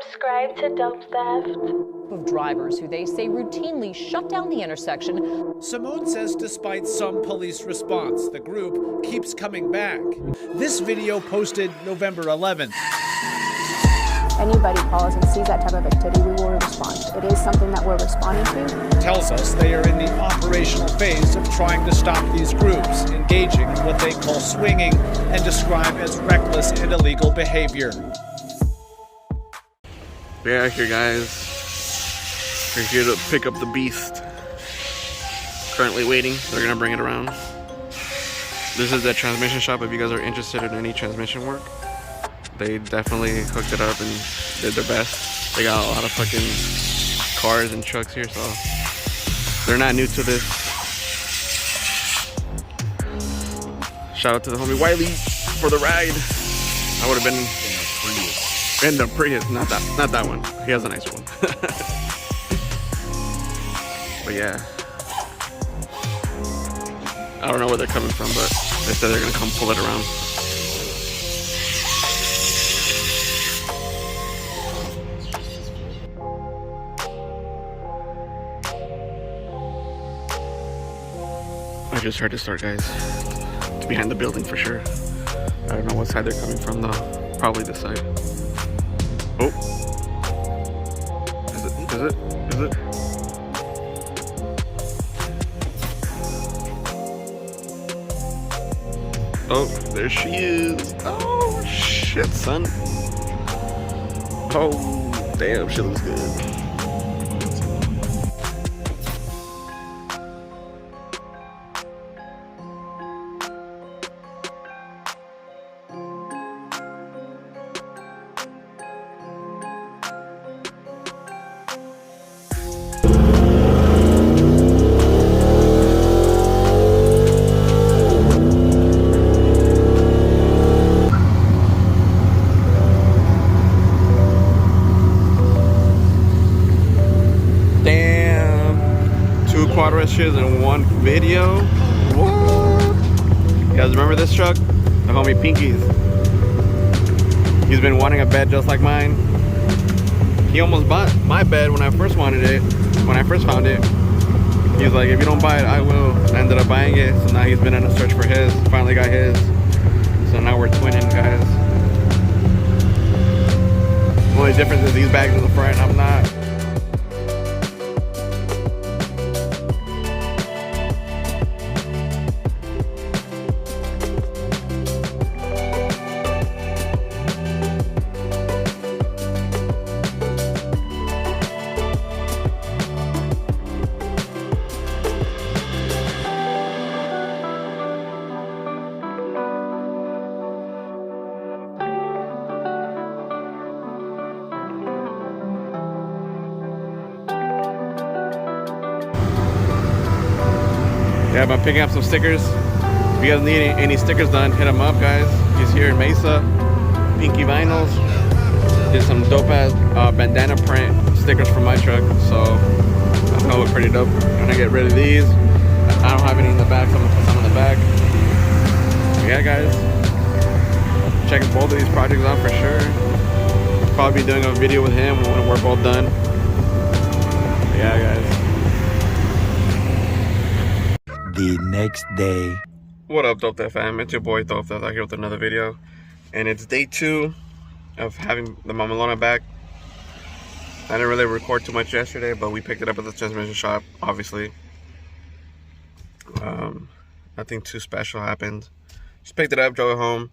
Subscribe to Dope Theft. Of drivers who they say routinely shut down the intersection. Simone says despite some police response, the group keeps coming back. This video posted November 11th. Anybody calls and sees that type of activity, we will respond. It is something that we're responding to. Tells us they are in the operational phase of trying to stop these groups, engaging in what they call swinging and describe as reckless and illegal behavior. Yeah, here guys. We're here to pick up the beast. Currently waiting. They're gonna bring it around. This is the transmission shop if you guys are interested in any transmission work. They definitely hooked it up and did their best. They got a lot of fucking cars and trucks here, so they're not new to this. Shout out to the homie Wiley for the ride. I would have been in the Prius, not that one. He has a nice one. But yeah, I don't know where they're coming from, but they said they're gonna come pull it around. I just heard it start, guys. It's behind the building for sure. I don't know what side they're coming from though. Probably this side. Oh. Is it? Oh, there she is. Oh, shit, son. Oh, damn, she looks good. Quadrushes in one video. What? You guys remember this truck? The homie Pinky's. He's been wanting a bed just like mine. He almost bought my bed when I first wanted it. When I first found it, he was like, if you don't buy it, I will. I ended up buying it, so now he's been on a search for his. Finally got his. So now we're twinning, guys. The only difference is these bags in the front, I'm not. Yeah, I'm picking up some stickers. If you guys need any stickers done, hit him up, guys. He's here in Mesa. Pinky Vinyls. Did some dope ass bandana print stickers for my truck, so that's gonna look pretty dope. I'm gonna get rid of these. I don't have any in the back, so I'm gonna put some in the back. But yeah, guys, checking both of these projects out for sure. Probably be doing a video with him when we're both done. But yeah, guys. The next day. What up, Dope Theft fam? It's your boy Dope Theft out here with another video, and it's day 2 of having the Mamalona back. I didn't really record too much yesterday, but we picked it up at the transmission shop, obviously. Nothing too special happened. Just picked it up, drove it home.